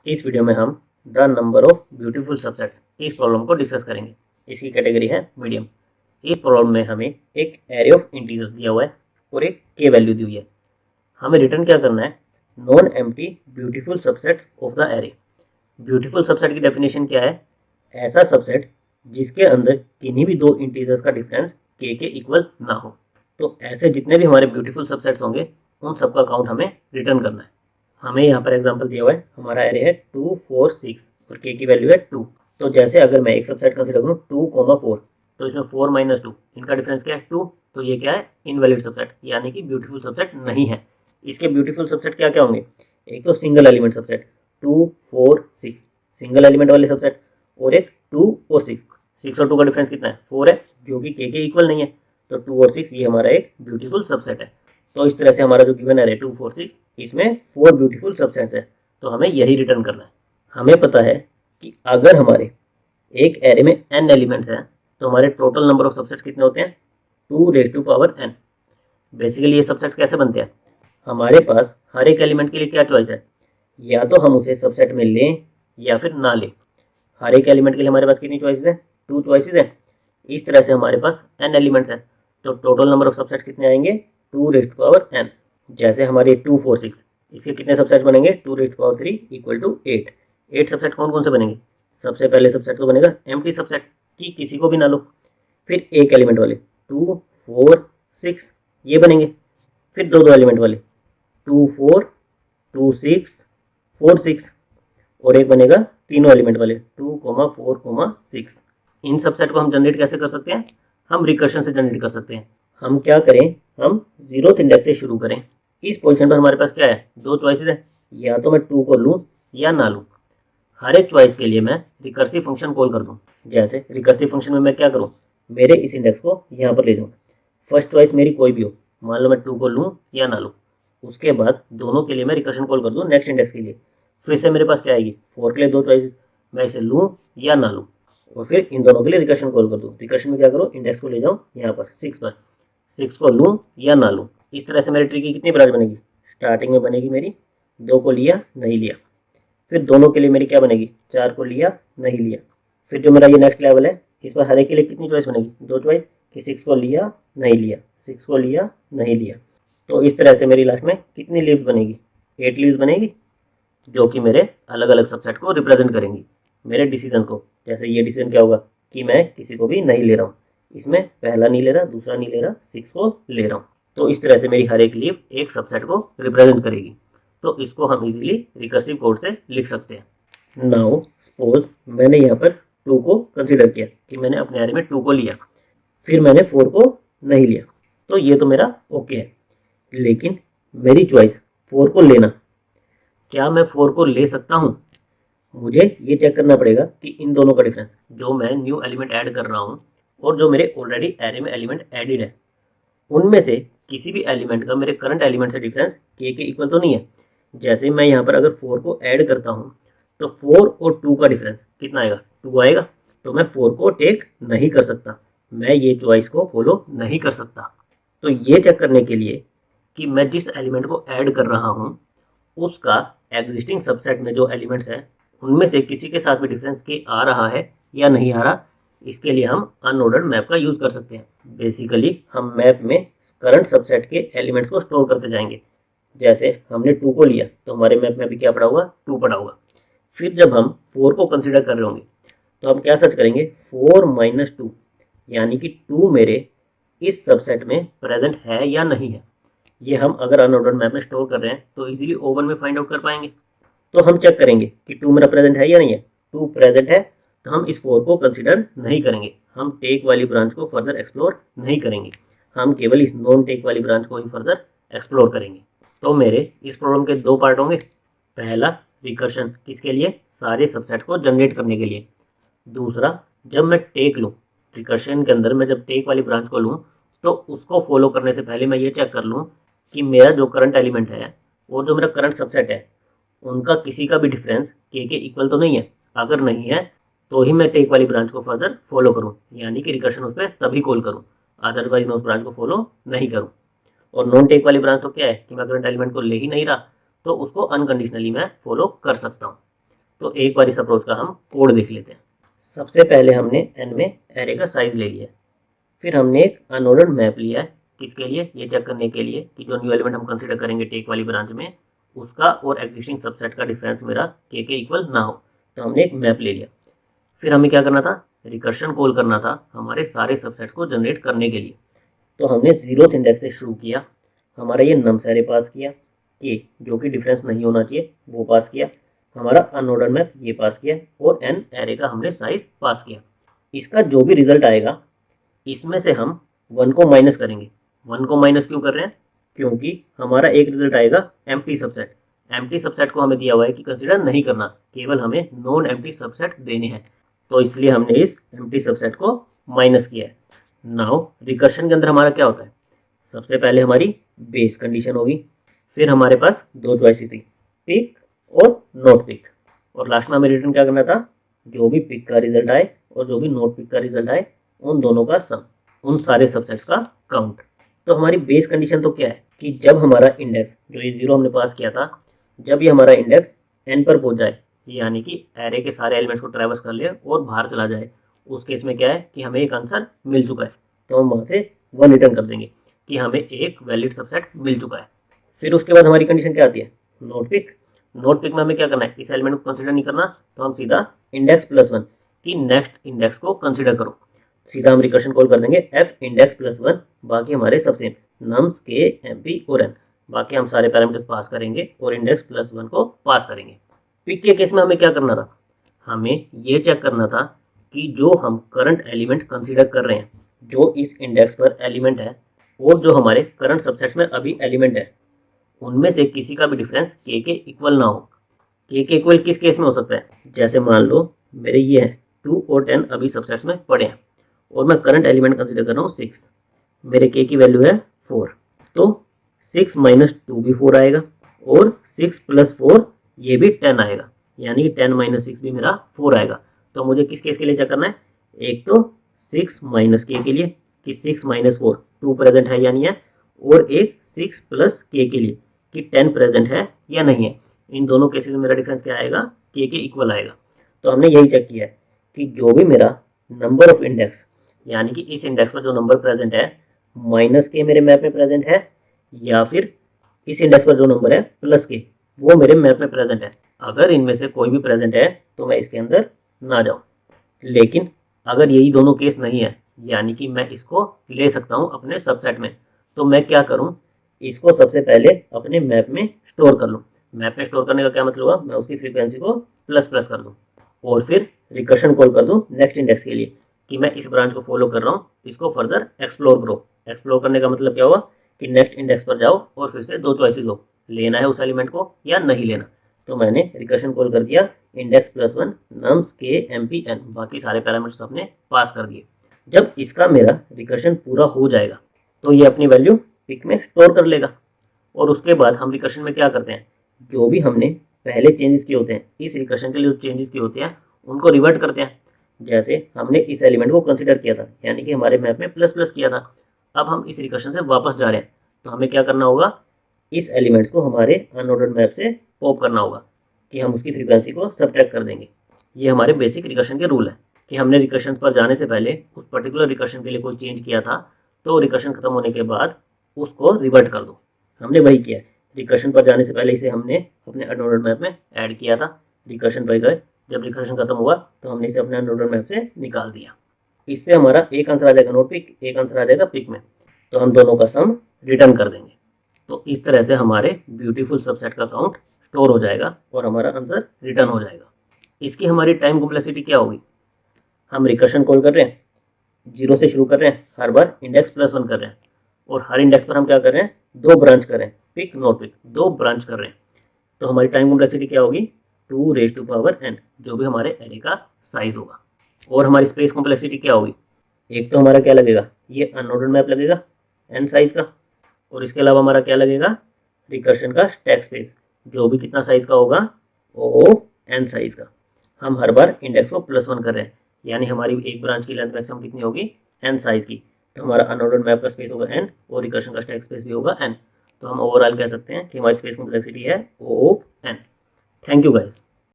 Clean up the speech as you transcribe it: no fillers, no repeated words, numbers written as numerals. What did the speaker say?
इस वीडियो में हम the number of beautiful subsets इस प्रॉब्लम को डिस्कस करेंगे। इसकी कैटेगरी है मीडियम। इस प्रॉब्लम में हमें एक एरे ऑफ इंटीजर्स दिया हुआ है और एक के वैल्यू दी हुई है। हमें रिटर्न क्या करना है? Non empty beautiful subsets of the array. Beautiful subset की डेफिनेशन क्या है? ऐसा सबसेट जिसके अंदर किन्हीं भी दो इंटीजर्स का डिफरेंस के इक्वल ना हो। तो ऐसे जितने भी हमारे ब्यूटीफुल सबसेट्स होंगे उन सबका काउंट हमें रिटर्न करना है। हमें यहाँ पर एग्जांपल दिया हुआ है, हमारा एरे है 2 4 6 और के की वैल्यू है 2। तो जैसे अगर मैं एक सबसेट कंसिडर करूँ 2, 4, तो इसमें 4 - 2 इनका डिफरेंस क्या है? 2। तो ये क्या है? इनवैलिड सबसेट, यानी कि ब्यूटीफुल सबसेट नहीं है। इसके ब्यूटीफुल सबसेट क्या क्या होंगे? एक तो single element subset 2 4 6 single element वाले सबसेट, और एक 2 और 6। 6 और 2 का डिफरेंस कितना है? 4 है, जो कि के इक्वल नहीं है। तो 2 और 6 ये हमारा एक ब्यूटीफुल सबसेट है। तो इस तरह से हमारा जो गिवन है 2 4 6 इसमें 4 ब्यूटीफुल सबसेट्स है। तो हमें यही रिटर्न करना है। हमें पता है कि अगर हमारे एक एरे में n एलिमेंट्स हैं तो हमारे टोटल नंबर ऑफ सबसेट्स कितने होते हैं? 2n। बेसिकली ये सबसेट्स कैसे बनते हैं? हमारे पास हर एक एलिमेंट के लिए क्या चॉइस है? या तो हम उसे सबसेट में लें या फिर ना लें। हर एक एलिमेंट के लिए हमारे पास कितनी चॉइसेस है? 2 चॉइसेस है। इस तरह से हमारे पास n एलिमेंट्स हैं, तो टोटल नंबर ऑफ सबसेट्स कितने आएंगे? 2n। जैसे हमारे 2 4 6 इसके कितने सबसेट बनेंगे? 2 3 = 8। 8 सबसेट कौन कौन से बनेंगे? सबसे पहले सबसेट तो बनेगा एम्प्टी सबसेट, कि किसी को भी ना लो। फिर एक एलिमेंट वाले 2 4 6 ये बनेंगे। फिर दो दो एलिमेंट वाले 2 4 2 6 4 6, और एक बनेगा तीनों एलिमेंट वाले 2 4 6। इन सबसेट को हम जनरेट कैसे कर सकते हैं? हम रिकर्शन से जनरेट कर सकते हैं। हम क्या करें? हम 0th इंडेक्स से शुरू करें। इस पोजीशन पर हमारे पास क्या है? दो चॉइसेस है, या तो मैं 2 को लूँ या ना लूँ। हर एक चॉइस के लिए मैं रिकर्सिव फंक्शन कॉल कर दूँ। जैसे रिकर्सिव फंक्शन में मैं क्या करूँ? मेरे इस इंडेक्स को यहाँ पर ले जाऊँ। फर्स्ट चॉइस मेरी कोई भी हो, मान लो मैं 2 को लूँ या ना लूँ। उसके बाद दोनों के लिए मैं रिकर्शन कॉल कर दूँ नेक्स्ट इंडेक्स के लिए। फिर से मेरे पास क्या आएगी? 4 के लिए दो चॉइसेस, मैं इसे लूँ या ना लूँ। और फिर इन दोनों के लिए रिकर्शन कॉल कर दूँ। रिकर्शन में क्या करूँ? इंडेक्स को ले जाऊँ यहाँ पर 6 पर, 6 को लूँ या ना लूँ। इस तरह से मेरी ट्री की कितनी ब्रांच बनेगी? स्टार्टिंग में बनेगी मेरी 2 को लिया नहीं लिया। फिर दोनों के लिए मेरी क्या बनेगी? 4 को लिया नहीं लिया। फिर जो मेरा ये नेक्स्ट लेवल है, इस पर हर एक के लिए कितनी चॉइस बनेगी? दो चॉइस, कि 6 को लिया नहीं लिया, 6 को लिया नहीं लिया। तो इस तरह से मेरी लास्ट में कितनी लीव्स बनेगी? 8 लीव्स बनेगी, जो कि मेरे अलग अलग सबसेट को रिप्रेजेंट करेंगी, मेरे डिसीजन को। जैसे ये डिसीजन क्या होगा कि मैं किसी को भी नहीं ले रहा हूँ, इसमें पहला नहीं ले रहा, दूसरा नहीं ले रहा, 6 को ले रहा हूँ। तो इस तरह से मेरी हर एक लीव एक सबसेट को रिप्रेजेंट करेगी। तो इसको हम इजीली रिकर्सिव कोड से लिख सकते हैं। नाउ सपोज मैंने यहाँ पर 2 को कंसिडर किया कि मैंने अपने एरे में 2 को लिया, फिर मैंने 4 को नहीं लिया। तो ये तो मेरा ओके है, लेकिन मेरी चॉइस 4 को लेना, क्या मैं 4 को ले सकता हूँ? मुझे ये चेक करना पड़ेगा कि इन दोनों का डिफरेंस, जो मैं न्यू एलिमेंट ऐड कर रहा हूँ और जो मेरे ऑलरेडी एरे में एलिमेंट एडिड है, उनमें से किसी भी एलिमेंट का मेरे करंट एलिमेंट से डिफरेंस के इक्वल तो नहीं है। जैसे मैं यहाँ पर अगर 4 को ऐड करता हूँ तो 4 और 2 का डिफरेंस कितना आएगा? 2 आएगा। तो मैं 4 को टेक नहीं कर सकता, मैं ये चॉइस को फॉलो नहीं कर सकता। तो ये चेक करने के लिए कि मैं जिस एलिमेंट को ऐड कर रहा हूँ उसका एग्जिस्टिंग सबसेट में जो एलिमेंट्स हैं उनमें से किसी के साथ भी डिफरेंस के आ रहा है या नहीं आ रहा, इसके लिए हम अनऑर्डर्ड मैप का यूज़ कर सकते हैं। बेसिकली हम मैप में करंट सबसेट के एलिमेंट्स को स्टोर करते जाएंगे। जैसे हमने 2 को लिया तो हमारे मैप में अभी क्या पड़ा हुआ? 2 पड़ा हुआ। फिर जब हम 4 को कंसिडर कर रहे होंगे तो हम क्या सर्च करेंगे? 4 - 2, यानी कि 2 मेरे इस सबसेट में प्रेजेंट है या नहीं है। ये हम अगर अनऑर्डर्ड मैप में स्टोर कर रहे हैं तो इजीली O1 में फाइंड आउट कर पाएंगे। तो हम चेक करेंगे कि 2 मेरा प्रेजेंट है या नहीं है। 2 प्रेजेंट है तो हम इस 4 को कंसिडर नहीं करेंगे, हम टेक वाली ब्रांच को फर्दर एक्सप्लोर नहीं करेंगे, हम केवल इस नॉन टेक वाली ब्रांच को ही फर्दर एक्सप्लोर करेंगे। तो मेरे इस प्रॉब्लम के दो पार्ट होंगे। पहला रिकर्शन, किसके लिए? सारे सबसेट को जनरेट करने के लिए। दूसरा, जब मैं टेक लूँ, रिकर्शन के अंदर मैं जब टेक वाली ब्रांच को लूँ तो उसको फॉलो करने से पहले मैं ये चेक कर लूँ कि मेरा जो करंट एलिमेंट है और जो मेरा करंट सबसेट है उनका किसी का भी डिफरेंस के इक्वल तो नहीं है। अगर नहीं है तो ही मैं टेक वाली ब्रांच को फर्दर फॉलो करूँ, यानी कि रिकर्शन उस पर तभी कॉल करूँ, अदरवाइज मैं उस ब्रांच को फॉलो नहीं करूँ। और नॉन टेक वाली ब्रांच तो क्या है कि मैं करंट एलिमेंट को ले ही नहीं रहा, तो उसको अनकंडीशनली मैं फॉलो कर सकता हूँ। तो एक बार इस अप्रोच का हम कोड देख लेते हैं। सबसे पहले हमने n में एरे का साइज ले लिया, फिर हमने एक अनऑर्डर्ड मैप लिया है। किसके लिए? ये चेक करने के लिए कि जो न्यू एलिमेंट हम कंसीडर करेंगे टेक वाली ब्रांच में, उसका और एग्जिस्टिंग सबसेट का डिफरेंस मेरा के इक्वल ना हो। तो हमने एक मैप ले लिया। फिर हमें क्या करना था? रिकर्शन कॉल करना था हमारे सारे सबसेट्स को जनरेट करने के लिए। तो हमने 0th इंडेक्स से शुरू किया, हमारा ये नम्स एरे पास किया, के जो कि डिफरेंस नहीं होना चाहिए वो पास किया, हमारा अनऑर्डर मैप ये पास किया, और एन एरे का हमने साइज पास किया। इसका जो भी रिजल्ट आएगा इसमें से हम 1 को माइनस करेंगे। 1 को माइनस क्यों कर रहे हैं? क्योंकि हमारा एक रिजल्ट आएगा एम्प्टी सबसेट। एम्प्टी सबसेट को हमें दिया हुआ है कि कंसिडर नहीं करना, केवल हमें नॉन एम्प्टी सबसेट देने हैं, तो इसलिए हमने इस एम्प्टी सबसेट को माइनस किया है। नाउ रिकर्शन के अंदर हमारा क्या होता है? सबसे पहले हमारी बेस कंडीशन होगी, फिर हमारे पास दो चॉइसेस थी, पिक और नोट पिक, और लास्ट में हमें रिटर्न क्या करना था? जो भी पिक का रिजल्ट आए और जो भी नोट पिक का रिजल्ट आए उन दोनों का सम, उन सारे सबसेट्स का काउंट। तो हमारी बेस कंडीशन तो क्या है कि जब हमारा इंडेक्स, जो ये 0 हमने पास किया था, जब ये हमारा इंडेक्स n पर पहुंच जाए, यानी कि एरे के सारे एलिमेंट्स को ट्रैवर्स कर ले और बाहर चला जाए, उस केस में क्या है कि हमें एक आंसर मिल चुका है, तो हम वहाँ से 1 रिटर्न कर देंगे कि हमें एक वैलिड सबसेट मिल चुका है। फिर उसके बाद हमारी कंडीशन क्या आती है? Note pick. नोट पिक में हमें क्या करना है? इस एलिमेंट को कंसिडर नहीं करना, तो हम सीधा इंडेक्स +1 की नेक्स्ट इंडेक्स को कंसिडर करो। सीधा हम रिकर्शन कॉल कर देंगे f इंडेक्स +1, बाकी हमारे सब सेम नम्स के mp और n, बाकी हम सारे पैरामीटर्स पास करेंगे और इंडेक्स +1 को पास करेंगे। पिक के केस में हमें क्या करना था? हमें ये चेक करना था कि जो हम करंट एलिमेंट कंसीडर कर रहे हैं, जो इस इंडेक्स पर एलिमेंट है और जो हमारे करंट सबसेट्स में अभी एलिमेंट है, उनमें से किसी का भी डिफरेंस के इक्वल ना हो। के इक्वल किस केस में हो सकता है? जैसे मान लो मेरे ये है 2 और 10 अभी सबसेट्स में पड़े हैं और मैं करंट एलिमेंट कंसीडर कर रहा हूँ 6, मेरे के की वैल्यू है 4, तो 6 - 2 भी 4 आएगा और 6 + 4 ये भी 10 आएगा, यानी कि 10 - 6 भी मेरा 4 आएगा। तो मुझे किस केस के लिए चेक करना है? एक तो 6 - के लिए कि 6 - 4 2 प्रेजेंट है या नहीं है, और एक 6 + के लिए कि 10 प्रेजेंट है या नहीं है। इन दोनों केसेस में मेरा डिफरेंस क्या आएगा? के इक्वल आएगा। तो हमने यही चेक किया है कि जो भी मेरा नंबर ऑफ इंडेक्स, यानी कि इस इंडेक्स पर जो नंबर प्रेजेंट है -के मेरे मैप में प्रेजेंट है, या फिर इस इंडेक्स पर जो नंबर है +के वो मेरे मैप में प्रेजेंट है। अगर इनमें से कोई भी प्रेजेंट है तो मैं इसके अंदर ना जाऊं। लेकिन अगर यही दोनों केस नहीं है, यानी कि मैं इसको ले सकता हूं अपने सबसेट में, तो मैं क्या करूं? इसको सबसे पहले अपने मैप में स्टोर कर लूं। मैप में स्टोर करने का क्या मतलब हुआ? मैं उसकी फ्रीक्वेंसी को ++ कर दूं और फिर रिकर्शन कॉल कर दूं नेक्स्ट इंडेक्स के लिए कि मैं इस ब्रांच को फॉलो कर रहा हूँ, इसको फर्दर एक्सप्लोर करो। एक्सप्लोर करने का मतलब क्या हुआ कि नेक्स्ट इंडेक्स पर जाओ और फिर से दो चॉइसेस लो, लेना है उस एलिमेंट को या नहीं लेना। तो मैंने रिकर्शन कॉल कर दिया इंडेक्स +1 नम्स के mp n, बाकी सारे पैरामीटर्स अपने पास कर दिए। जब इसका मेरा रिकर्शन पूरा हो जाएगा तो ये अपनी वैल्यू पिक में स्टोर कर लेगा, और उसके बाद हम रिकर्शन में क्या करते हैं? जो भी हमने पहले चेंजेस किए होते हैं, इस रिकर्शन के लिए जो चेंजेस किए होते हैं उनको रिवर्ट करते हैं। जैसे हमने इस एलिमेंट को कंसीडर किया था, यानी कि हमारे मैप में ++ किया था, अब हम इस रिकर्शन से वापस जा रहे हैं, तो हमें क्या करना होगा? इस एलिमेंट्स को हमारे अनऑर्डर्ड मैप से पॉप करना होगा कि हम उसकी फ्रीक्वेंसी को सब्ट्रैक्ट कर देंगे। ये हमारे बेसिक रिकर्शन के रूल है कि हमने रिकर्शन पर जाने से पहले उस पर्टिकुलर रिकर्शन के लिए कोई चेंज किया था, तो रिकर्शन खत्म होने के बाद उसको रिवर्ट कर दो। हमने वही किया, रिकर्शन पर जाने से पहले इसे हमने अपने अनऑर्डर्ड मैप में ऐड किया था, रिकर्शन पर गए, जब रिकर्शन खत्म हुआ तो हमने इसे अपने अनऑर्डर्ड मैप से निकाल दिया। इससे हमारा एक आंसर आ जाएगा नोट पिक, एक आंसर आ जाएगा पिक में, तो हम दोनों का सम रिटर्न कर देंगे। तो इस तरह से हमारे ब्यूटीफुल सबसेट का काउंट स्टोर हो जाएगा और हमारा आंसर रिटर्न हो जाएगा। इसकी हमारी टाइम कॉम्प्लेक्सिटी क्या होगी? हम रिकर्शन कॉल कर रहे हैं, 0 से शुरू कर रहे हैं, हर बार इंडेक्स +1 कर रहे हैं, और हर इंडेक्स पर हम क्या कर रहे हैं? 2 ब्रांच कर रहे हैं, पिक नोट पिक 2 ब्रांच कर रहे हैं। तो हमारी टाइम कॉम्प्लेक्सिटी क्या होगी? 2⁻n, जो भी हमारे एरे का साइज होगा। और हमारी स्पेस कॉम्प्लेक्सिटी क्या होगी? एक तो हमारा क्या लगेगा? ये अनऑर्डर्ड मैप लगेगा n साइज का, और इसके अलावा हमारा क्या लगेगा? रिकर्शन का स्टैक स्पेस, जो भी कितना साइज का होगा ऑफ n साइज का। हम हर बार इंडेक्स को +1 कर रहे हैं, यानी हमारी एक ब्रांच की लेंथ मैक्सिमम कितनी होगी? n साइज की। तो हमारा अनऑर्डर्ड मैप का स्पेस होगा n और रिकर्शन का स्टैक स्पेस भी होगा n। तो हम ओवरऑल कह सकते हैं कि हमारी स्पेस कॉम्प्लेक्सिटी है O of n। Thank you guys.